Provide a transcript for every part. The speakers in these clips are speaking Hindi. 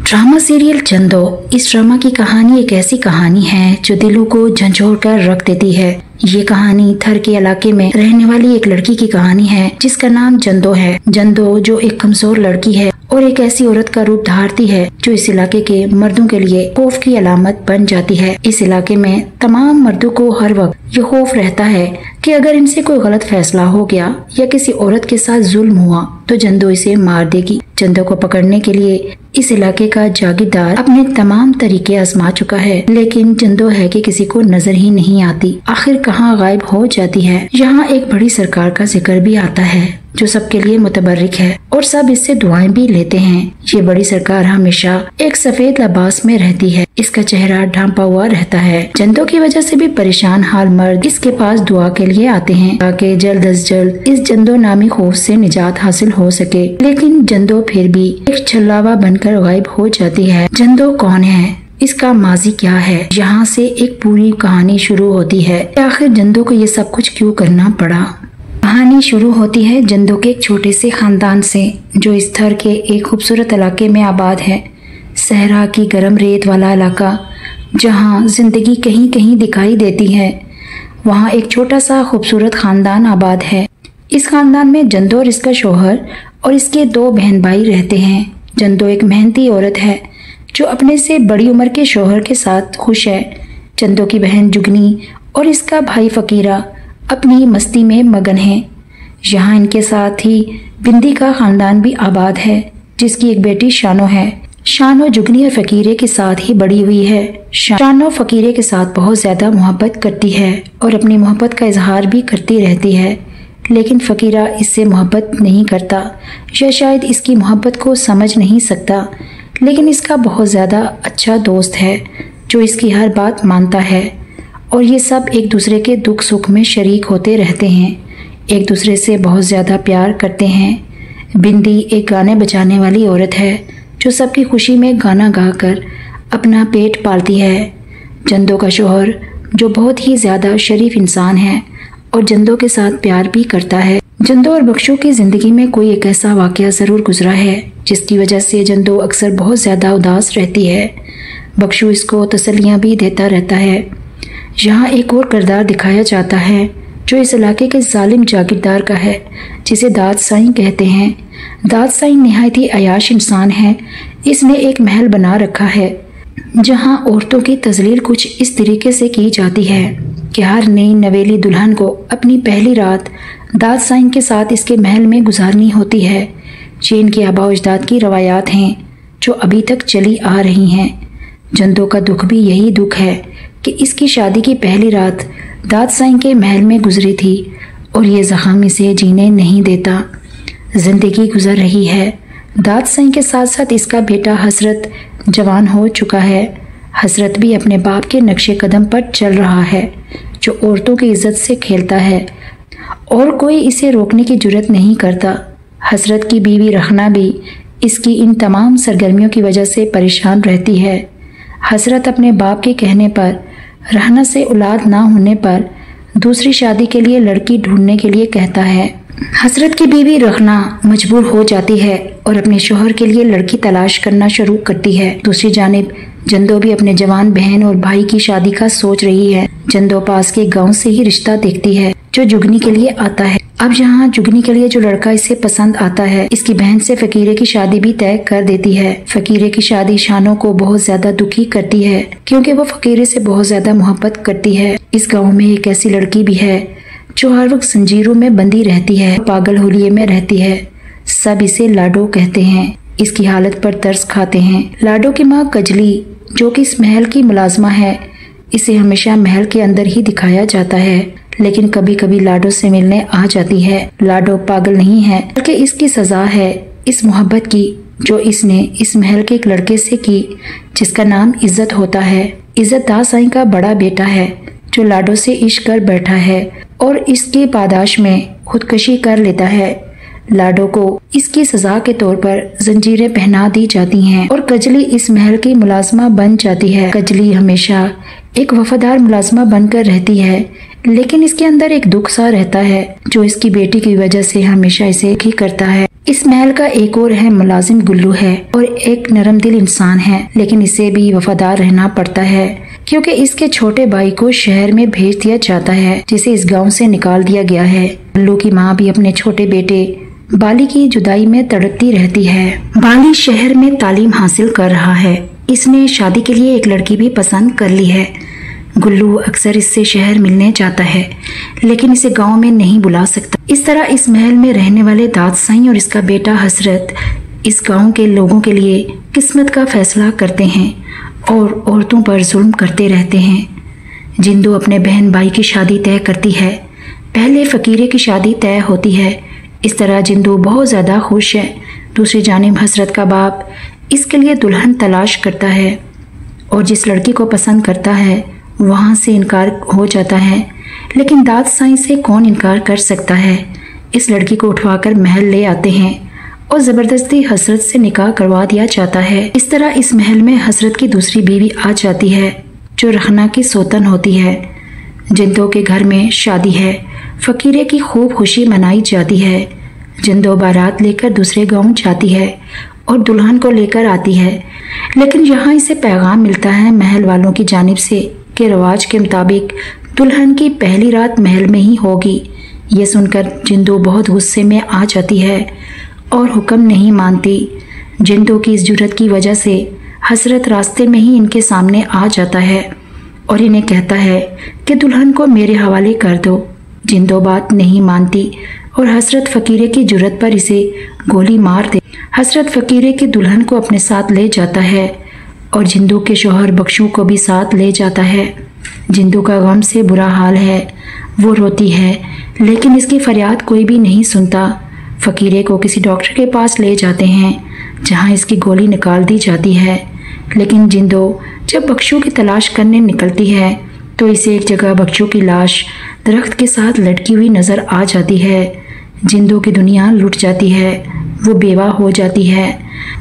ड्रामा सीरियल चंदो। इस ड्रामा की कहानी एक ऐसी कहानी है जो दिलों को झंझोड़ कर रख देती है। ये कहानी थर के इलाके में रहने वाली एक लड़की की कहानी है जिसका नाम जंदो है। जंदो जो एक कमजोर लड़की है और एक ऐसी औरत का रूप धारती है जो इस इलाके के मर्दों के लिए खौफ की अलामत बन जाती है। इस इलाके में तमाम मर्दों को हर वक्त ये खौफ रहता है कि अगर इनसे कोई गलत फैसला हो गया या किसी औरत के साथ जुल्म हुआ तो जंदो इसे मार देगी। जंदो को पकड़ने के लिए इस इलाके का जागीरदार अपने तमाम तरीके आजमा चुका है, लेकिन जंदो है कि किसी को नजर ही नहीं आती। आखिर कहाँ गायब हो जाती है। यहाँ एक बड़ी सरकार का जिक्र भी आता है जो सबके लिए मुतबर्रिक है और सब इससे दुआएं भी लेते हैं। ये बड़ी सरकार हमेशा एक सफेद लिबास में रहती है। इसका चेहरा ढांपा हुआ रहता है। जंदो की वजह से भी परेशान हाल मर्द इसके पास दुआ के लिए आते हैं ताकि जल्द अज जल्द इस जंदो नामी खौफ से निजात हासिल हो सके। लेकिन जंदो फिर भी एक छल्लावा बनकर गायब हो जाती है। जंदो कौन है, इसका माजी क्या है, यहाँ से एक पूरी कहानी शुरू होती है। आखिर जंदो को ये सब कुछ क्यों करना पड़ा। कहानी शुरू होती है जंदो के एक छोटे से खानदान से जो इस थर के एक खूबसूरत इलाके में आबाद है। सहरा की गर्म रेत वाला इलाका जहाँ जिंदगी कहीं कहीं दिखाई देती है, वहाँ एक छोटा सा खूबसूरत खानदान आबाद है। इस खानदान में जंदो और इसका शौहर और इसके 2 बहन भाई रहते हैं। जंदो एक मेहनती औरत है जो अपने से बड़ी उम्र के शौहर के साथ खुश है। जंदो की बहन जुगनी और इसका भाई फकीरा अपनी मस्ती में मगन है। यहाँ इनके साथ ही बिंदी का खानदान भी आबाद है जिसकी एक बेटी शानो है। शानो जुगनी और फकीरे के साथ ही बड़ी हुई है। शानो फकीरे के साथ बहुत ज्यादा मोहब्बत करती है और अपनी मोहब्बत का इजहार भी करती रहती है, लेकिन फकीरा इससे मोहब्बत नहीं करता या शायद इसकी मोहब्बत को समझ नहीं सकता। लेकिन इसका बहुत ज़्यादा अच्छा दोस्त है जो इसकी हर बात मानता है और ये सब एक दूसरे के दुख सुख में शरीक होते रहते हैं, एक दूसरे से बहुत ज़्यादा प्यार करते हैं। बिंदी एक गाने बजाने वाली औरत है जो सबकी खुशी में गाना गाकर अपना पेट पालती है। जंदो का शौहर जो बहुत ही ज़्यादा शरीफ इंसान है और जंदो के साथ प्यार भी करता है। जंदो और बख्शू की ज़िंदगी में कोई एक ऐसा वाक़या ज़रूर गुजरा है जिसकी वजह से जंदो अक्सर बहुत ज़्यादा उदास रहती है। बख्शू इसको तसल्लियाँ भी देता रहता है। यहाँ एक और किरदार दिखाया जाता है जो इस इलाके के जालिम जागीरदार का है जिसे दाद साईं कहते हैं। दाद साईं निहायत ही अयाश इंसान है। इसने एक महल बना रखा है जहाँ औरतों की तजलील कुछ इस तरीके से की जाती है कि हर नई नवेली दुल्हन को अपनी पहली रात दाद साईं के साथ इसके महल में गुजारनी होती है। ये इनकी आबा अजदाद की रवायात हैं जो अभी तक चली आ रही हैं। जंदो का दुख भी यही दुख है कि इसकी शादी की पहली रात दाद साईं के महल में गुजरी थी और ये ज़ख्म इसे जीने नहीं देता। जिंदगी गुजर रही है। दाद साईं के साथ साथ इसका बेटा हसरत जवान हो चुका है। हसरत भी अपने बाप के नक्शे कदम पर चल रहा है जो औरतों की इज्जत से खेलता है और कोई इसे रोकने की जुर्रत नहीं करता। हसरत की बीवी रहना भी इसकी इन तमाम सरगर्मियों की वजह से परेशान रहती है। हसरत अपने बाप के कहने पर रहना से औलाद ना होने पर दूसरी शादी के लिए लड़की ढूंढने के लिए कहता है। हसरत की बीवी रहना मजबूर हो जाती है और अपने शौहर के लिए लड़की तलाश करना शुरू करती है। दूसरी जानिब जंदो भी अपने जवान बहन और भाई की शादी का सोच रही है। जंदो पास के गांव से ही रिश्ता देखती है जो जुगनी के लिए आता है। अब यहाँ जुगनी के लिए जो लड़का इसे पसंद आता है इसकी बहन से फकीरे की शादी भी तय कर देती है। फकीरे की शादी शानो को बहुत ज्यादा दुखी करती है क्योंकि वो फकीरे से बहुत ज्यादा मोहब्बत करती है। इस गाँव में एक ऐसी लड़की भी है जो हर वक्त जंजीरों में बंधी रहती है, पागल हुलिये में रहती है। सब इसे लाडो कहते हैं। इसकी हालत पर तरस खाते हैं। लाडो की माँ कजली जो कि इस महल की मुलाजमा है, इसे हमेशा महल के अंदर ही दिखाया जाता है, लेकिन कभी कभी लाडो से मिलने आ जाती है। लाडो पागल नहीं है बल्कि इसकी सजा है इस मोहब्बत की जो इसने इस महल के एक लड़के से की जिसका नाम इज्जत होता है। इज्जत दाद साईं का बड़ा बेटा है जो लाडो से इश्क कर बैठा है और इसके पादाश में खुदकशी कर लेता है। लाडो को इसकी सजा के तौर पर जंजीरें पहना दी जाती हैं और कजली इस महल की मुलाजमा बन जाती है। कजली हमेशा एक वफादार मुलाजमा बनकर रहती है, लेकिन इसके अंदर एक दुख सा रहता है जो इसकी बेटी की वजह से हमेशा इसे ही करता है। इस महल का एक और है मुलाजिम गुल्लू है और एक नरम दिल इंसान है, लेकिन इसे भी वफादार रहना पड़ता है क्योंकि इसके छोटे भाई को शहर में भेज दिया जाता है, जिसे इस गांव से निकाल दिया गया है। गुल्लू की माँ भी अपने छोटे बेटे बाली की जुदाई में तड़पती रहती है। बाली शहर में तालीम हासिल कर रहा है। इसने शादी के लिए एक लड़की भी पसंद कर ली है। गुल्लू अक्सर इससे शहर मिलने जाता है, लेकिन इसे गांव में नहीं बुला सकता। इस तरह इस महल में रहने वाले दाद साईं और इसका बेटा हसरत इस गांव के लोगों के लिए किस्मत का फैसला करते हैं और औरतों पर जुल्म करते रहते हैं। जिंदू अपने बहन भाई की शादी तय करती है। पहले फकीरे की शादी तय होती है। इस तरह जिंदू बहुत ज़्यादा खुश है। दूसरी जानिब हसरत का बाप इसके लिए दुल्हन तलाश करता है और जिस लड़की को पसंद करता है वहाँ से इनकार हो जाता है, लेकिन दाद साईं से कौन इनकार कर सकता है। इस लड़की को उठवाकर महल ले आते हैं और ज़बरदस्ती हसरत से निकाह करवा दिया जाता है। इस तरह इस महल में हसरत की दूसरी बीवी आ जाती है जो रखना की सोतन होती है। जिंदो के घर में शादी है। फकीरे की खूब खुशी मनाई जाती है। जिंदो बारात लेकर दूसरे गांव जाती है और दुल्हन को लेकर आती है, लेकिन यहाँ इसे पैगाम मिलता है महल वालों की जानिब से के रिवाज के मुताबिक दुल्हन की पहली रात महल में ही होगी। ये सुनकर जिंदो बहुत गुस्से में आ जाती है और हुक्म नहीं मानती। जिंदो की इस जुर्रत की वजह से हसरत रास्ते में ही इनके सामने आ जाता है और इन्हें कहता है कि दुल्हन को मेरे हवाले कर दो। जिंदो बात नहीं मानती और हसरत फकीरे की जुर्रत पर इसे गोली मार दे। हसरत फकीरे की दुल्हन को अपने साथ ले जाता है और जिंदू के शौहर बख्शू को भी साथ ले जाता है। जिंदू का गम से बुरा हाल है। वो रोती है, लेकिन इसकी फरियाद कोई भी नहीं सुनता। फकीरे को किसी डॉक्टर के पास ले जाते हैं जहां इसकी गोली निकाल दी जाती है, लेकिन जिंदो जब बख्शू की तलाश करने निकलती है तो इसे एक जगह बख्शू की लाश दरख्त के साथ लटकी हुई नजर आ जाती है। जिंदो की दुनिया लुट जाती है। वो बेवा हो जाती है।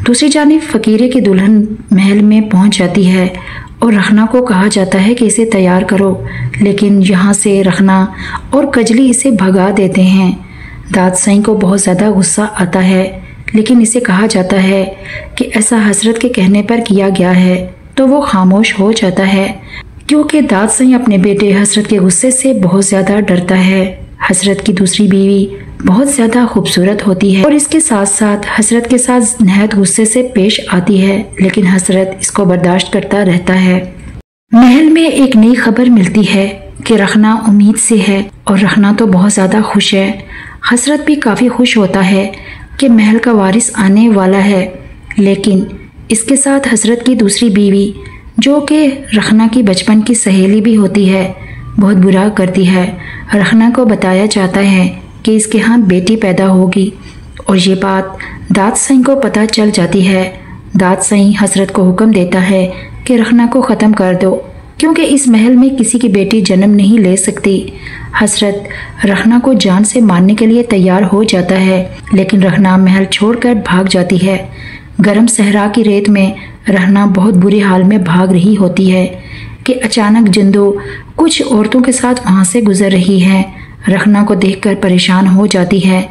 दूसरी जानिब फकीरे की दुल्हन महल में पहुंच जाती है और रखना को कहा जाता है कि इसे तैयार करो, लेकिन यहाँ से रखना और कजली इसे भगा देते हैं। दाद साईं को बहुत ज़्यादा गुस्सा आता है, लेकिन इसे कहा जाता है कि ऐसा हसरत के कहने पर किया गया है, तो वो खामोश हो जाता है क्योंकि दाद साईं अपने बेटे हसरत के गुस्से से बहुत ज़्यादा डरता है। हसरत की दूसरी बीवी बहुत ज़्यादा खूबसूरत होती है और इसके साथ साथ हसरत के साथ नहायत गुस्से से पेश आती है, लेकिन हसरत इसको बर्दाश्त करता रहता है। महल में एक नई खबर मिलती है कि रखना उम्मीद से है और रखना तो बहुत ज़्यादा खुश है। हसरत भी काफ़ी खुश होता है कि महल का वारिस आने वाला है, लेकिन इसके साथ हसरत की दूसरी बीवी जो कि रखना की बचपन की सहेली भी होती है बहुत बुरा करती है। रखना को बताया जाता है कि इसके यहाँ बेटी पैदा होगी और ये बात दाद साईं को पता चल जाती है। दाद साईं हसरत को हुक्म देता है कि रखना को ख़त्म कर दो क्योंकि इस महल में किसी की बेटी जन्म नहीं ले सकती। हसरत रखना को जान से मारने के लिए तैयार हो जाता है, लेकिन रखना महल छोड़कर भाग जाती है। गर्म सहरा की रेत में रहना बहुत बुरे हाल में भाग रही होती है कि अचानक जिंदो कुछ औरतों के साथ वहाँ से गुजर रही है। रखना को देखकर परेशान हो जाती है,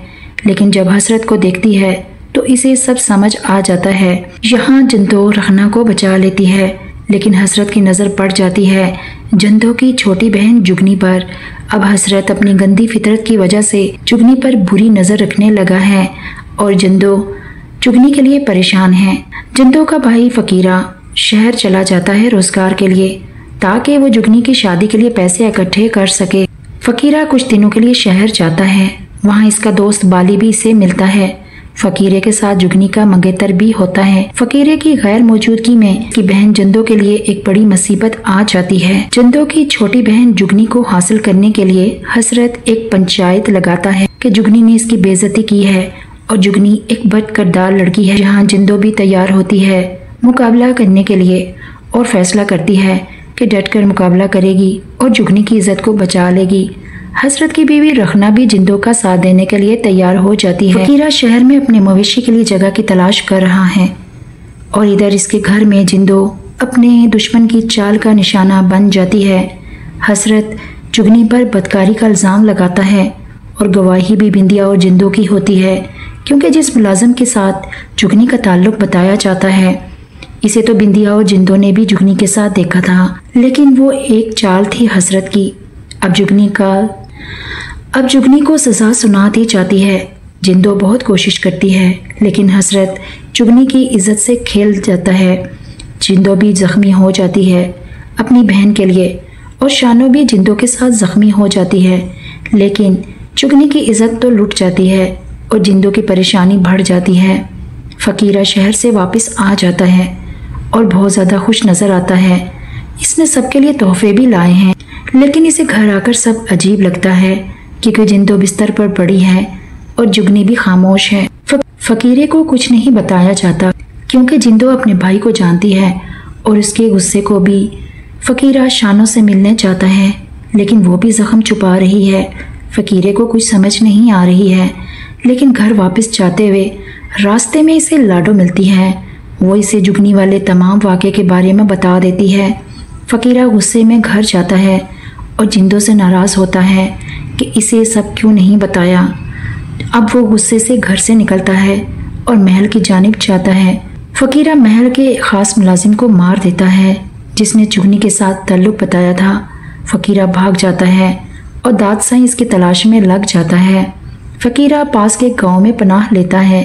लेकिन जब हसरत को देखती है तो इसे सब समझ आ जाता है। यहाँ जिंदो रखना को बचा लेती है, लेकिन हसरत की नज़र पड़ जाती है जिंदो की छोटी बहन जुगनी पर। अब हसरत अपनी गंदी फितरत की वजह से जुगनी पर बुरी नज़र रखने लगा है और जिंदो जुगनी के लिए परेशान है। जिंदो का भाई फकीरा शहर चला जाता है रोजगार के लिए ताकि वो जुगनी की शादी के लिए पैसे इकट्ठे कर सके। फकीरा कुछ दिनों के लिए शहर जाता है। वहाँ इसका दोस्त बाली भी इसे मिलता है। फकीरे के साथ जुगनी का मंगेतर भी होता है। फकीरे की गैर मौजूदगी में की बहन जिंदो के लिए एक बड़ी मुसीबत आ जाती है। जिंदो की छोटी बहन जुगनी को हासिल करने के लिए हसरत एक पंचायत लगाता है कि जुगनी ने इसकी बेइज्जती की है और जुगनी एक बदकिरदार लड़की है। जहाँ जिंदो भी तैयार होती है मुकाबला करने के लिए और फैसला करती है कि डटकर मुकाबला करेगी और जुगनी की इज्जत को बचा लेगी। हसरत की बीवी रखना भी जिंदो का साथ देने के लिए तैयार हो जाती है। फकीरा शहर में अपने मवेशी के लिए जगह की तलाश कर रहा है और इधर इसके घर में जिंदो अपने दुश्मन की चाल का निशाना बन जाती है। हसरत जुगनी पर बदकारी का इल्ज़ाम लगाता है और गवाही भी बिंदिया और जिंदो की होती है क्योंकि जिस मुलाजिम के साथ जुगनी का ताल्लुक बताया जाता है, इसे तो बिंदिया और जिंदो ने भी जुगनी के साथ देखा था, लेकिन वो एक चाल थी हसरत की। अब जुगनी को सजा सुना दी जाती है। जिंदो बहुत कोशिश करती है, लेकिन हसरत जुगनी की इज्जत से खेल जाता है। जिंदो भी जख्मी हो जाती है अपनी बहन के लिए, और शानो भी जिंदो के साथ जख्मी हो जाती है। लेकिन जुगनी की इज्जत तो लुट जाती है और जिंदो की परेशानी बढ़ जाती है। फ़कीरा शहर से वापस आ जाता है और बहुत ज़्यादा खुश नज़र आता है। इसने सबके लिए तोहफे भी लाए हैं, लेकिन इसे घर आकर सब अजीब लगता है क्योंकि जिंदो बिस्तर पर पड़ी है और जुगनी भी खामोश है। फ़कीरे को कुछ नहीं बताया जाता क्योंकि जिंदो अपने भाई को जानती है और उसके गुस्से को भी फ़कीरा शानो से मिलने जाता है, लेकिन वो भी ज़ख्म छुपा रही है। फ़कीरे को कुछ समझ नहीं आ रही है, लेकिन घर वापस जाते हुए रास्ते में इसे लाडो मिलती है। वो इसे जुगनी वाले तमाम वाक़े के बारे में बता देती है। फ़कीरा गुस्से में घर जाता है और जिंदो से नाराज़ होता है कि इसे सब क्यों नहीं बताया। अब वो गुस्से से घर से निकलता है और महल की जानिब जाता है। फ़कीरा महल के ख़ास मुलाजिम को मार देता है जिसने जुगनी के साथ ताल्लुक़ बताया था। फ़कीरा भाग जाता है और दाद साईं इसकी तलाश में लग जाता है। फ़कीरा पास के गांव में पनाह लेता है।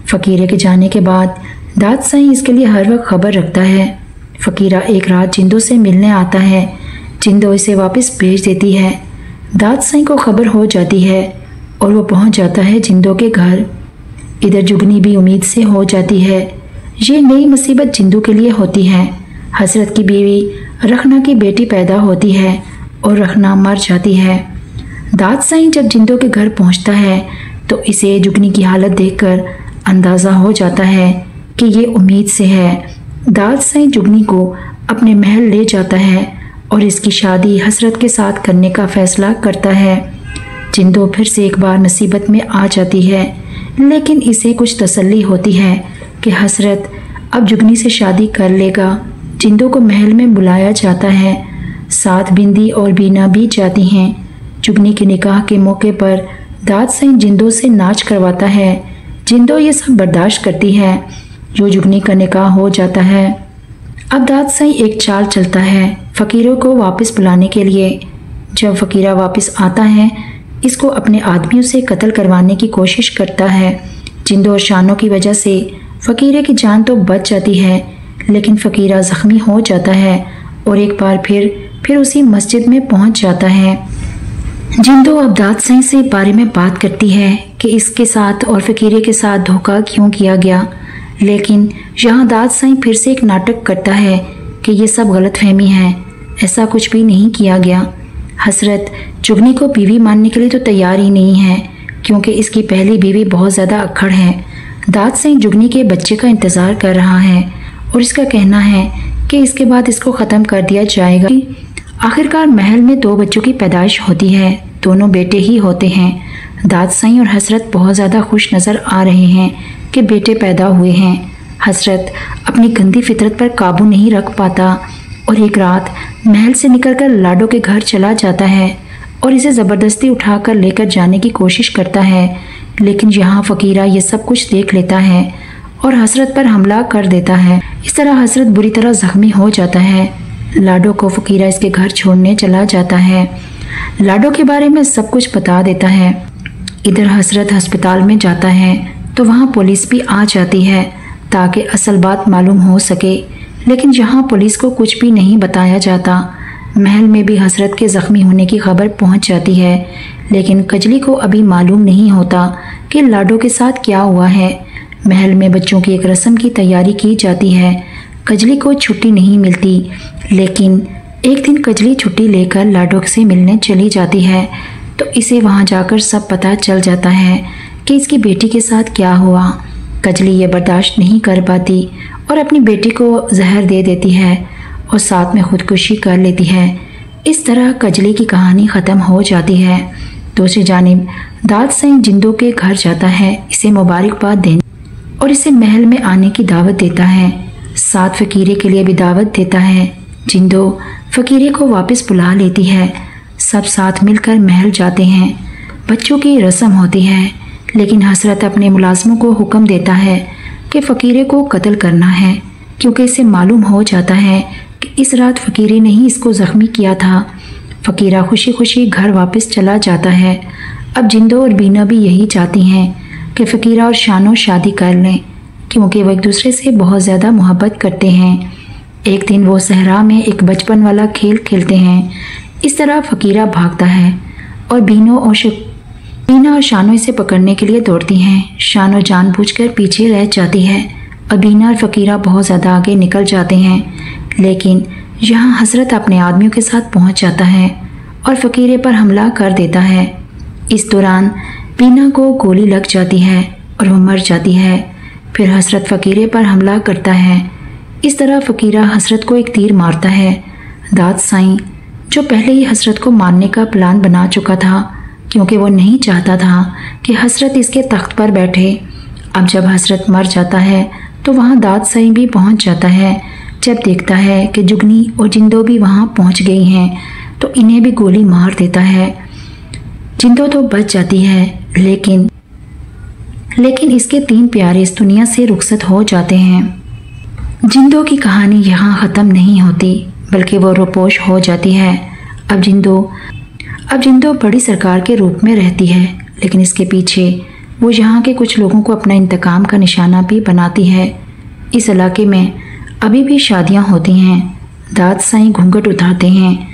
फ़कीरे के जाने के बाद दाद साईं इसके लिए हर वक्त खबर रखता है। फ़कीरा एक रात जिंदो से मिलने आता है। जिंदो इसे वापस भेज देती है। दाद साईं को खबर हो जाती है और वो पहुंच जाता है जिंदो के घर। इधर जुगनी भी उम्मीद से हो जाती है। ये नई मुसीबत जिंदो के लिए होती है। हसरत की बीवी रखना की बेटी पैदा होती है और रखना मर जाती है। दाद साईं जब जिंदो के घर पहुंचता है तो इसे जुगनी की हालत देखकर अंदाज़ा हो जाता है कि ये उम्मीद से है। दाद साईं जुगनी को अपने महल ले जाता है और इसकी शादी हसरत के साथ करने का फैसला करता है। जिंदो फिर से एक बार मुसीबत में आ जाती है, लेकिन इसे कुछ तसल्ली होती है कि हसरत अब जुगनी से शादी कर लेगा। जिंदो को महल में बुलाया जाता है। साथ बिंदी और बीना भी जाती हैं। जुगनी के निकाह के मौके पर दाद साईं जिंदो से नाच करवाता है। जिंदो ये सब बर्दाश्त करती है। जो जुगनी का निकाह हो जाता है। अब दाद साईं एक चाल चलता है फ़कीरों को वापस बुलाने के लिए। जब फ़कीरा वापस आता है, इसको अपने आदमियों से कत्ल करवाने की कोशिश करता है। जिंदो और शानो की वजह से फ़कीरे की जान तो बच जाती है, लेकिन फ़कीरा ज़ख्मी हो जाता है और एक बार फिर उसी मस्जिद में पहुंच जाता है। जिंदो अब दाद साईं से बारे में बात करती है कि इसके साथ और फ़कीरे के साथ धोखा क्यों किया गया, लेकिन यहाँ दाद साईं फिर से एक नाटक करता है कि ये सब गलतफहमी है, ऐसा कुछ भी नहीं किया गया। हसरत जुगनी को बीवी मानने के लिए तो तैयार ही नहीं है क्योंकि इसकी पहली बीवी बहुत ज़्यादा अक्खड़ है। दाद साईं जुगनी के बच्चे का इंतज़ार कर रहा है और इसका कहना है कि इसके बाद इसको ख़त्म कर दिया जाएगा। आखिरकार महल में 2 बच्चों की पैदाइश होती है। दोनों बेटे ही होते हैं। दाद साईं और हसरत बहुत ज़्यादा खुश नज़र आ रहे हैं कि बेटे पैदा हुए हैं। हसरत अपनी गंदी फितरत पर काबू नहीं रख पाता और एक रात महल से निकलकर लाडो के घर चला जाता है और इसे ज़बरदस्ती उठाकर लेकर जाने की कोशिश करता है, लेकिन यहाँ फ़कीरा ये सब कुछ देख लेता है और हसरत पर हमला कर देता है। इस तरह हसरत बुरी तरह ज़ख्मी हो जाता है। लाडो को फ़कीरा इसके घर छोड़ने चला जाता है। लाडो के बारे में सब कुछ बता देता है। इधर हसरत अस्पताल में जाता है तो वहाँ पुलिस भी आ जाती है ताकि असल बात मालूम हो सके, लेकिन यहाँ पुलिस को कुछ भी नहीं बताया जाता। महल में भी हसरत के ज़ख्मी होने की खबर पहुँच जाती है, लेकिन कजली को अभी मालूम नहीं होता कि लाडो के साथ क्या हुआ है। महल में बच्चों की एक रस्म की तैयारी की जाती है। कजली को छुट्टी नहीं मिलती, लेकिन एक दिन कजली छुट्टी लेकर लाडो से मिलने चली जाती है तो इसे वहाँ जाकर सब पता चल जाता है कि इसकी बेटी के साथ क्या हुआ। कजली ये बर्दाश्त नहीं कर पाती और अपनी बेटी को जहर दे देती है और साथ में खुदकुशी कर लेती है। इस तरह कजली की कहानी ख़त्म हो जाती है। दूसरी जानिब दाद साईं जिंदो के घर जाता है इसे मुबारकबाद देने और इसे महल में आने की दावत देता है। साथ फ़कीरे के लिए भी दावत देता है। जिंदो फ़कीरे को वापस बुला लेती है। सब साथ मिलकर महल जाते हैं। बच्चों की रस्म होती है, लेकिन हसरत अपने मुलाजमों को हुक्म देता है कि फ़कीरे को कत्ल करना है, क्योंकि इसे मालूम हो जाता है कि इस रात फ़कीरे ने ही इसको ज़ख्मी किया था। फ़कीरा खुशी खुशी घर वापस चला जाता है। अब जिंदो और बीना भी यही चाहती हैं कि फ़कीरा और शानो शादी कर लें, क्योंकि वो एक दूसरे से बहुत ज़्यादा मोहब्बत करते हैं। एक दिन वो सहरा में एक बचपन वाला खेल खेलते हैं। इस तरह फ़कीरा भागता है और बीना और शानो इसे पकड़ने के लिए दौड़ती हैं। शानो जानबूझकर पीछे रह जाती है और बीना और फ़कीरा बहुत ज़्यादा आगे निकल जाते हैं, लेकिन यहाँ हसरत अपने आदमियों के साथ पहुँच जाता है और फ़कीरे पर हमला कर देता है। इस दौरान बीना को गोली लग जाती है और वो मर जाती है। फिर हसरत फ़कीरे पर हमला करता है। इस तरह फ़कीरा हसरत को एक तीर मारता है। दाद साईं, जो पहले ही हसरत को मारने का प्लान बना चुका था, क्योंकि वो नहीं चाहता था कि हसरत इसके तख्त पर बैठे। अब जब हसरत मर जाता है तो वहाँ दाद साईं भी पहुँच जाता है। जब देखता है कि जुगनी और जिंदो भी वहाँ पहुँच गई हैं तो इन्हें भी गोली मार देता है। जिंदो तो बच जाती है, लेकिन इसके 3 प्यारे इस दुनिया से रुखसत हो जाते हैं। जिंदो की कहानी यहाँ ख़त्म नहीं होती, बल्कि वो रोपोश हो जाती है। अब जिंदो बड़ी सरकार के रूप में रहती है, लेकिन इसके पीछे वो यहाँ के कुछ लोगों को अपना इंतकाम का निशाना भी बनाती है। इस इलाके में अभी भी शादियाँ होती हैं। दाद साईं घूंघट उठाते हैं।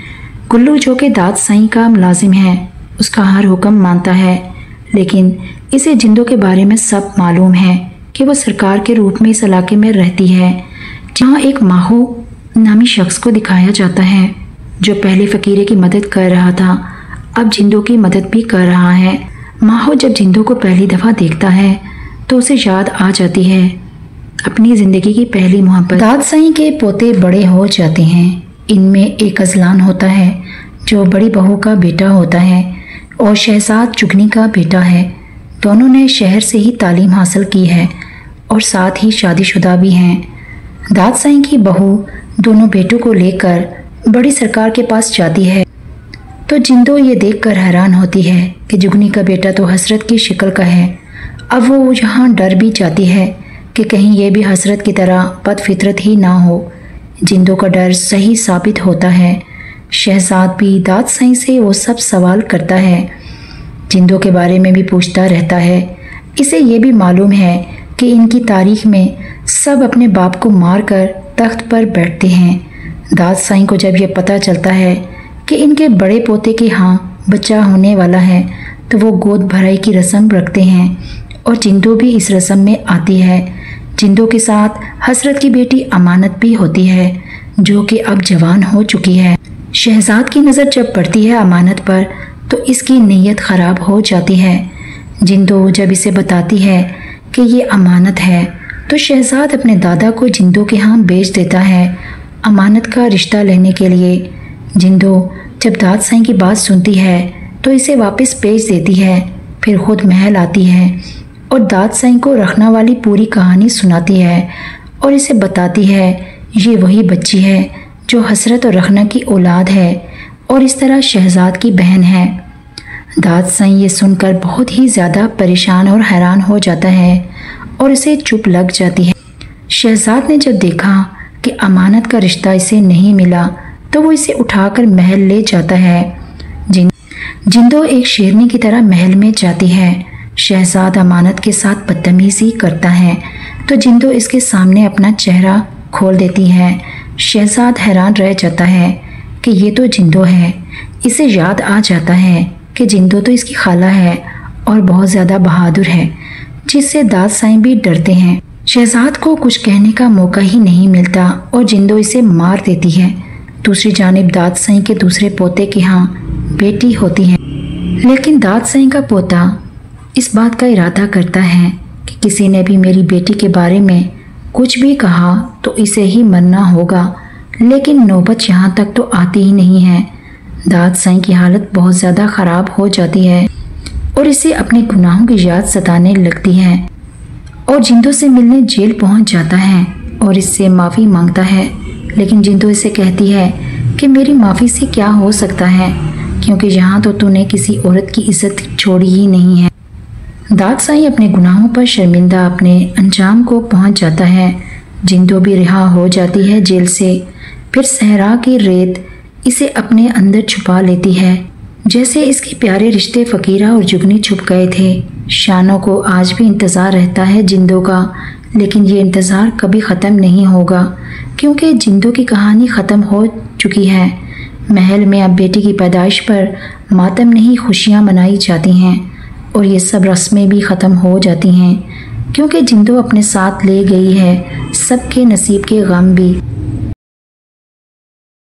गुल्लू, जो कि दाद साईं का मुलाजिम है, उसका हर हुक्म मानता है, लेकिन इसे जिंदो के बारे में सब मालूम है कि वो सरकार के रूप में इस इलाके में रहती है, जहाँ एक माहो नामी शख्स को दिखाया जाता है, जो पहले फ़कीरे की मदद कर रहा था, अब जिंदो की मदद भी कर रहा है। माहो जब जिंदो को पहली दफ़ा देखता है तो उसे याद आ जाती है अपनी ज़िंदगी की पहली मोहब्बत। दाद साईं के पोते बड़े हो जाते हैं। इनमें एक अजलान होता है जो बड़ी बहू का बेटा होता है और शहजाद जुगनी का बेटा है। दोनों ने शहर से ही तालीम हासिल की है और साथ ही शादीशुदा भी हैं। दाद साईं की बहू दोनों बेटों को लेकर बड़ी सरकार के पास जाती है तो जिंदो ये देखकर हैरान होती है कि जुगनी का बेटा तो हसरत की शक्ल का है। अब वो यहाँ डर भी जाती है कि कहीं ये भी हसरत की तरह बदफितरत ही ना हो। जिंदो का डर सही साबित होता है। शहजाद भी दाद साईं से वो सब सवाल करता है, जिंदो के बारे में भी पूछता रहता है। इसे ये भी मालूम है कि इनकी तारीख में सब अपने बाप को मारकर तख्त पर बैठते हैं। दाद साईं को जब ये पता चलता है कि इनके बड़े पोते के यहाँ बच्चा होने वाला है तो वो गोद भराई की रस्म रखते हैं और जिंदो भी इस रस्म में आती है। जिंदो के साथ हसरत की बेटी अमानत भी होती है, जो कि अब जवान हो चुकी है। शहजाद की नज़र जब पड़ती है अमानत पर तो इसकी नीयत ख़राब हो जाती है। जिंदो जब इसे बताती है कि ये अमानत है तो शहजाद अपने दादा को जिंदो के यहाँ भेज देता है अमानत का रिश्ता लेने के लिए। जिंदो जब दाद साईं की बात सुनती है तो इसे वापस भेज देती है। फिर खुद महल आती है और दाद साईं को रखना वाली पूरी कहानी सुनाती है और इसे बताती है ये वही बच्ची है जो हसरत और रखना की औलाद है और इस तरह शहजाद की बहन है। दाद साईं ये सुनकर बहुत ही ज़्यादा परेशान और हैरान हो जाता है और इसे चुप लग जाती है। शहजाद ने जब देखा कि अमानत का रिश्ता इसे नहीं मिला तो वो इसे उठाकर महल ले जाता है। जिंदो एक शेरनी की तरह महल में जाती है। शहजाद अमानत के साथ बदतमीजी करता है तो जिंदो इसके सामने अपना चेहरा खोल देती है। शहजाद हैरान रह जाता है कि ये तो जिंदो है। इसे याद आ जाता है कि जिंदो तो इसकी खाला है और बहुत ज़्यादा बहादुर है, जिससे दाद साईं भी डरते हैं। शहजाद को कुछ कहने का मौका ही नहीं मिलता और जिंदो इसे मार देती है। दूसरी जानिब दाद साईं के दूसरे पोते के यहाँ बेटी होती है, लेकिन दाद साईं का पोता इस बात का इरादा करता है कि किसी ने भी मेरी बेटी के बारे में कुछ भी कहा तो इसे ही मरना होगा, लेकिन नौबत यहाँ तक तो आती ही नहीं है। दाद साईं की हालत बहुत ज़्यादा ख़राब हो जाती है और इसे अपने गुनाहों की याद सताने लगती है और जिंदो से मिलने जेल पहुँच जाता है और इससे माफ़ी मांगता है, लेकिन जिंदो इसे कहती है कि मेरी माफ़ी से क्या हो सकता है, क्योंकि यहाँ तो तूने किसी औरत की इज्जत छोड़ी ही नहीं है। दादसाई अपने गुनाहों पर शर्मिंदा अपने अंजाम को पहुंच जाता है। जिंदो भी रिहा हो जाती है जेल से। फिर सहरा की रेत इसे अपने अंदर छुपा लेती है, जैसे इसके प्यारे रिश्ते फकीरा और जुगनी छुप गए थे। शानो को आज भी इंतज़ार रहता है जिंदो का, लेकिन ये इंतज़ार कभी ख़त्म नहीं होगा, क्योंकि जिंदो की कहानी ख़त्म हो चुकी है। महल में अब बेटी की पैदाइश पर मातम नहीं खुशियाँ मनाई जाती हैं, और ये सब रस्में भी ख़त्म हो जाती हैं, क्योंकि जिंदो अपने साथ ले गई है सबके नसीब के गम भी।